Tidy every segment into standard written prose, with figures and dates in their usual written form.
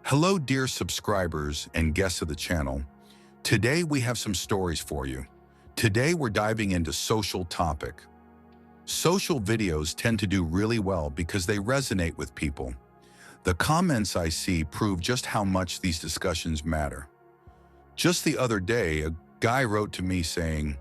Hello, dear subscribers and guests of the channel. Today we have some stories for you. Today we're diving into social topic. Social videos tend to do really well because they resonate with people. The comments I see prove just how much these discussions matter. Just the other day, a guy wrote to me saying,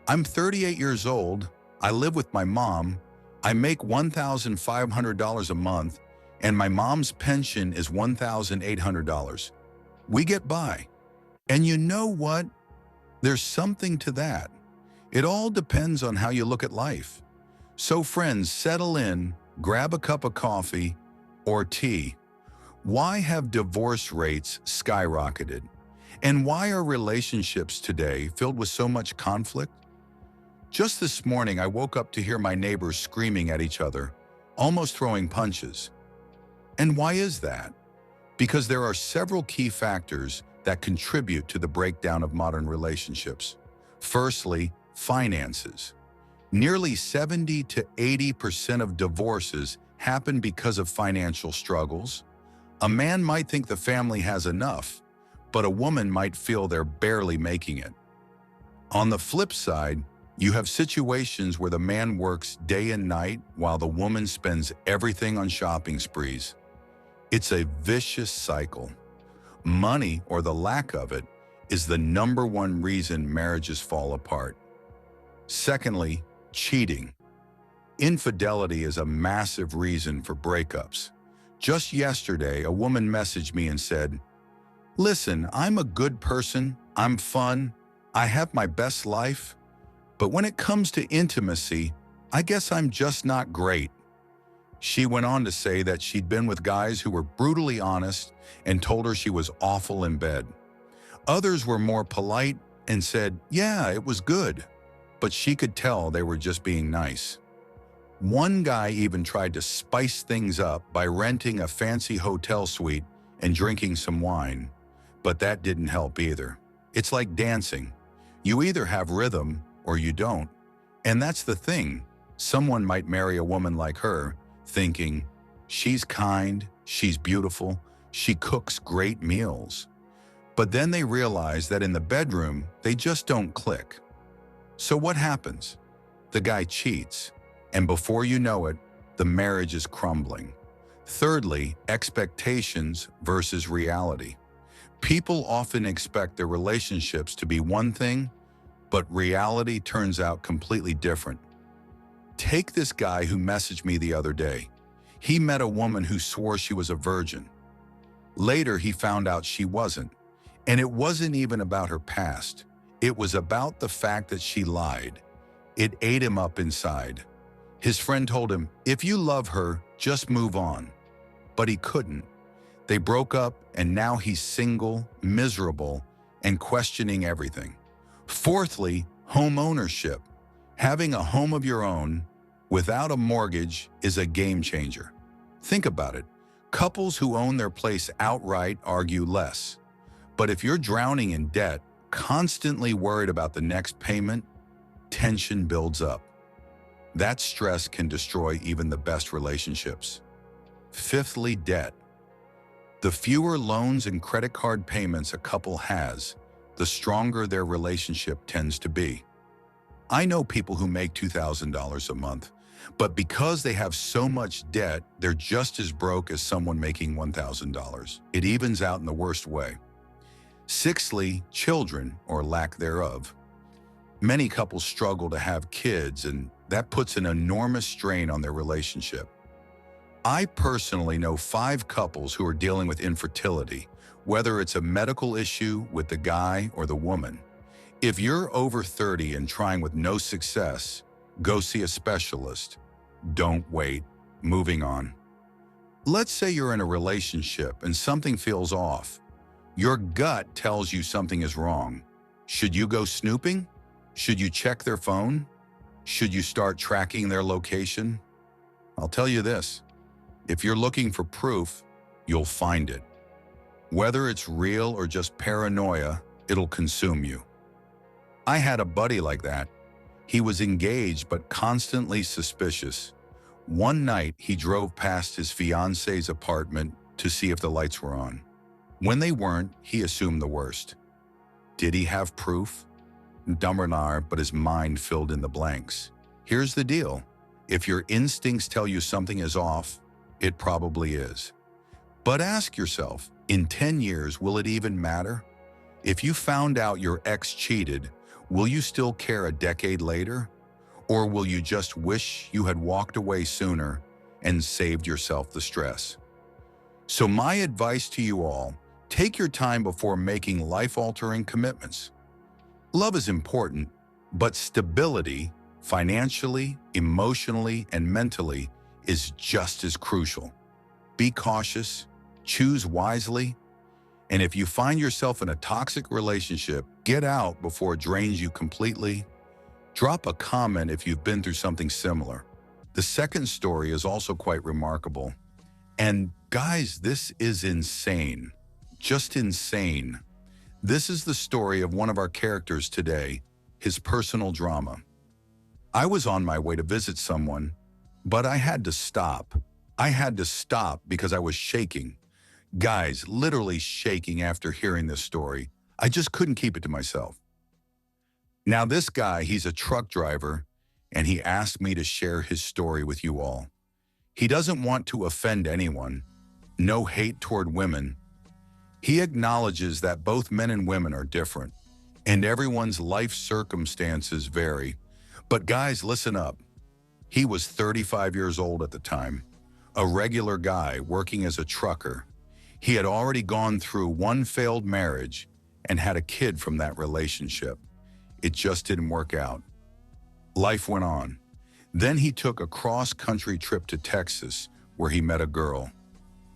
"I'm 38 years old, I live with my mom, I make $1,500 a month, and my mom's pension is $1,800. We get by. And you know what? There's something to that. It all depends on how you look at life. So friends, settle in, grab a cup of coffee or tea. Why have divorce rates skyrocketed? And why are relationships today filled with so much conflict? Just this morning, I woke up to hear my neighbors screaming at each other, almost throwing punches. And why is that? Because there are several key factors that contribute to the breakdown of modern relationships. Firstly, finances. Nearly 70 to 80% of divorces happen because of financial struggles. A man might think the family has enough, but a woman might feel they're barely making it. On the flip side, you have situations where the man works day and night while the woman spends everything on shopping sprees. It's a vicious cycle. Money, or the lack of it, is the number one reason marriages fall apart. Secondly, cheating. Infidelity is a massive reason for breakups. Just yesterday, a woman messaged me and said, "Listen, I'm a good person, I'm fun, I have my best life, but when it comes to intimacy, I guess I'm just not great." She went on to say that she'd been with guys who were brutally honest and told her she was awful in bed. Others were more polite and said, "Yeah, it was good," but she could tell they were just being nice. One guy even tried to spice things up by renting a fancy hotel suite and drinking some wine, but that didn't help either. It's like dancing. You either have rhythm or you don't. And that's the thing. Someone might marry a woman like her, thinking, she's kind, she's beautiful, she cooks great meals. But then they realize that in the bedroom, they just don't click. So what happens? The guy cheats, and before you know it, the marriage is crumbling. Thirdly, expectations versus reality. People often expect their relationships to be one thing, but reality turns out completely different. Take this guy who messaged me the other day. He met a woman who swore she was a virgin. Later, he found out she wasn't. And it wasn't even about her past. It was about the fact that she lied. It ate him up inside. His friend told him, "If you love her, just move on." But he couldn't. They broke up, and now he's single, miserable, and questioning everything. Fourthly, home ownership. Having a home of your own without a mortgage is a game changer. Think about it. Couples who own their place outright argue less. But if you're drowning in debt, constantly worried about the next payment, tension builds up. That stress can destroy even the best relationships. Fifthly, debt. The fewer loans and credit card payments a couple has, the stronger their relationship tends to be. I know people who make $2,000 a month, but because they have so much debt, they're just as broke as someone making $1,000. It evens out in the worst way. Sixthly, children, or lack thereof. Many couples struggle to have kids, and that puts an enormous strain on their relationship. I personally know 5 couples who are dealing with infertility, whether it's a medical issue with the guy or the woman. If you're over 30 and trying with no success, go see a specialist. Don't wait. Moving on. Let's say you're in a relationship and something feels off. Your gut tells you something is wrong. Should you go snooping? Should you check their phone? Should you start tracking their location? I'll tell you this. If you're looking for proof, you'll find it. Whether it's real or just paranoia, it'll consume you. I had a buddy like that. He was engaged but constantly suspicious. One night, he drove past his fiance's apartment to see if the lights were on. When they weren't, he assumed the worst. Did he have proof? Dumber, but his mind filled in the blanks. Here's the deal. If your instincts tell you something is off, it probably is. But ask yourself, in 10 years, will it even matter? If you found out your ex cheated, will you still care a decade later? Or will you just wish you had walked away sooner and saved yourself the stress? So my advice to you all, take your time before making life-altering commitments. Love is important, but stability, financially, emotionally, and mentally, is just as crucial. Be cautious, choose wisely, and if you find yourself in a toxic relationship, get out before it drains you completely. Drop a comment if you've been through something similar. The second story is also quite remarkable. And guys, this is insane. Just insane. This is the story of one of our characters today, his personal drama. I was on my way to visit someone, but I had to stop. I had to stop because I was shaking. Guys, literally shaking after hearing this story. I just couldn't keep it to myself. Now this guy, he's a truck driver, and he asked me to share his story with you all. He doesn't want to offend anyone. No hate toward women. He acknowledges that both men and women are different, and everyone's life circumstances vary. But guys, listen up. He was 35 years old at the time, a regular guy working as a trucker. He had already gone through one failed marriage and had a kid from that relationship. It just didn't work out. Life went on. Then he took a cross-country trip to Texas where he met a girl.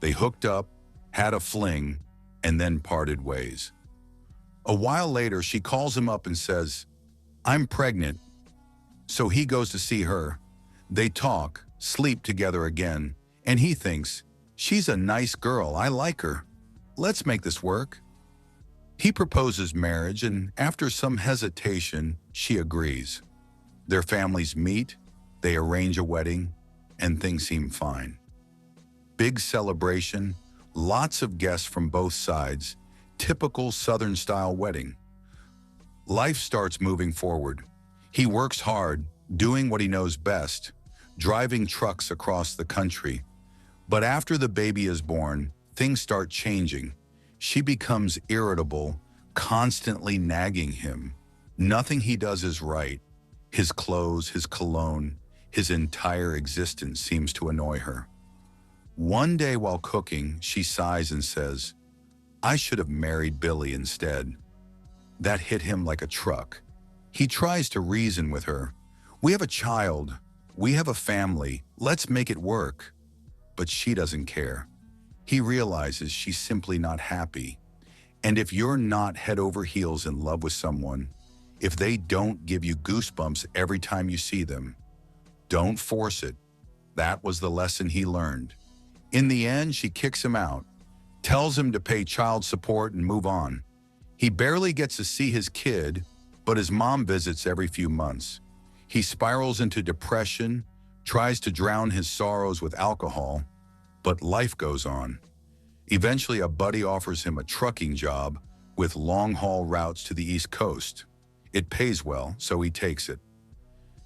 They hooked up, had a fling, and then parted ways. A while later, she calls him up and says, "I'm pregnant." So he goes to see her. They talk, sleep together again, and he thinks, "She's a nice girl, I like her. Let's make this work." He proposes marriage, and after some hesitation, she agrees. Their families meet, they arrange a wedding, and things seem fine. Big celebration, lots of guests from both sides, typical Southern-style wedding. Life starts moving forward. He works hard, doing what he knows best, driving trucks across the country. But after the baby is born, things start changing. She becomes irritable, constantly nagging him. Nothing he does is right. His clothes, his cologne, his entire existence seems to annoy her. One day while cooking, she sighs and says, "I should have married Billy instead." That hit him like a truck. He tries to reason with her. "We have a child. We have a family. Let's make it work." But she doesn't care. He realizes she's simply not happy. And if you're not head over heels in love with someone, if they don't give you goosebumps every time you see them, don't force it. That was the lesson he learned. In the end, she kicks him out, tells him to pay child support and move on. He barely gets to see his kid, but his mom visits every few months. He spirals into depression, tries to drown his sorrows with alcohol, but life goes on. Eventually, a buddy offers him a trucking job with long-haul routes to the East Coast. It pays well, so he takes it.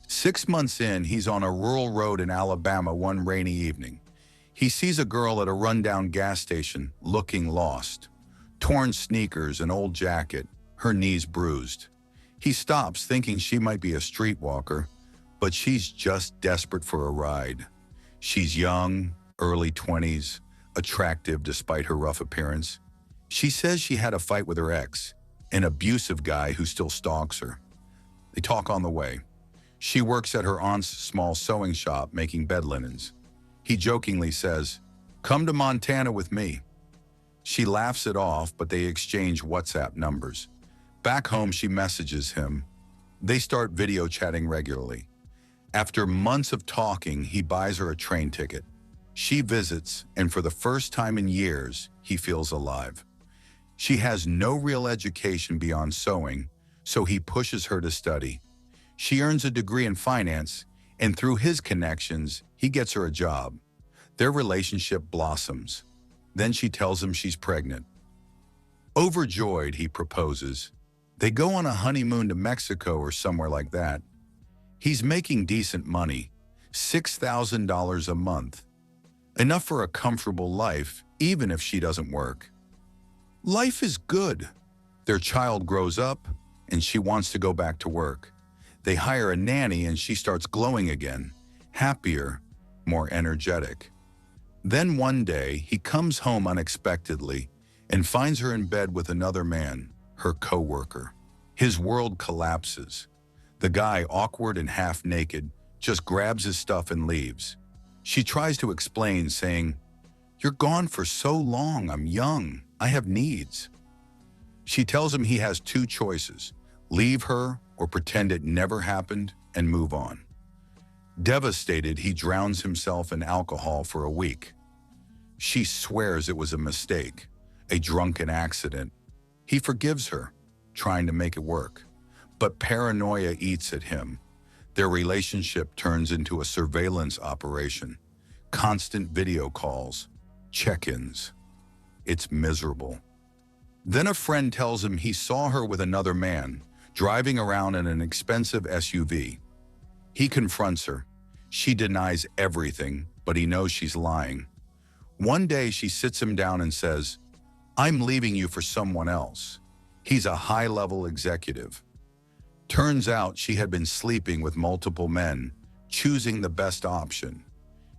6 months in, he's on a rural road in Alabama one rainy evening. He sees a girl at a rundown gas station, looking lost. Torn sneakers, an old jacket, her knees bruised. He stops, thinking she might be a streetwalker, but she's just desperate for a ride. She's young, early 20s, attractive despite her rough appearance. She says she had a fight with her ex, an abusive guy who still stalks her. They talk on the way. She works at her aunt's small sewing shop making bed linens. He jokingly says, "Come to Montana with me." She laughs it off, but they exchange WhatsApp numbers. Back home, she messages him. They start video chatting regularly. After months of talking, he buys her a train ticket. She visits, and for the first time in years, he feels alive. She has no real education beyond sewing, so he pushes her to study. She earns a degree in finance, and through his connections, he gets her a job. Their relationship blossoms. Then she tells him she's pregnant. Overjoyed, he proposes. They go on a honeymoon to Mexico or somewhere like that. He's making decent money, $6,000 a month. Enough for a comfortable life, even if she doesn't work. Life is good. Their child grows up, and she wants to go back to work. They hire a nanny, and she starts glowing again, happier, more energetic. Then one day, he comes home unexpectedly and finds her in bed with another man, her co-worker. His world collapses. The guy, awkward and half-naked, just grabs his stuff and leaves. She tries to explain, saying, "You're gone for so long. I'm young. I have needs." She tells him he has two choices: leave her or pretend it never happened and move on. Devastated, he drowns himself in alcohol for a week. She swears it was a mistake, a drunken accident. He forgives her, trying to make it work. But paranoia eats at him. Their relationship turns into a surveillance operation. Constant video calls, check-ins. It's miserable. Then a friend tells him he saw her with another man, driving around in an expensive SUV. He confronts her. She denies everything, but he knows she's lying. One day she sits him down and says, "I'm leaving you for someone else." He's a high-level executive. Turns out she had been sleeping with multiple men, choosing the best option.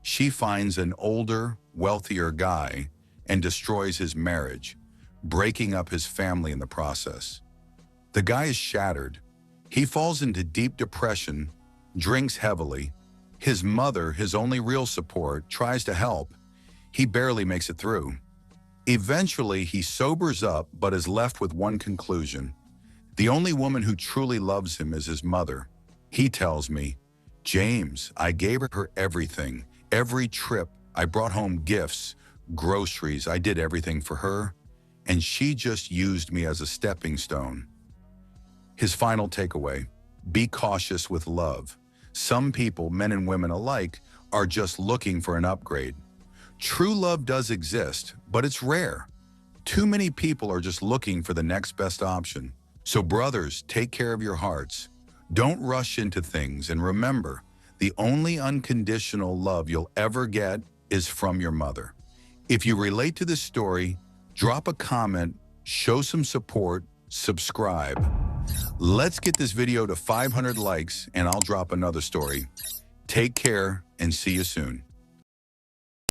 She finds an older, wealthier guy and destroys his marriage, breaking up his family in the process. The guy is shattered. He falls into deep depression, drinks heavily. His mother, his only real support, tries to help. He barely makes it through. Eventually, he sobers up but is left with one conclusion. The only woman who truly loves him is his mother. He tells me, "James, I gave her everything. Every trip, I brought home gifts, groceries, I did everything for her, and she just used me as a stepping stone." His final takeaway: be cautious with love. Some people, men and women alike, are just looking for an upgrade. True love does exist, but it's rare. Too many people are just looking for the next best option. So brothers, take care of your hearts. Don't rush into things, and remember, the only unconditional love you'll ever get is from your mother. If you relate to this story, drop a comment, show some support, subscribe. Let's get this video to 500 likes and I'll drop another story. Take care and see you soon.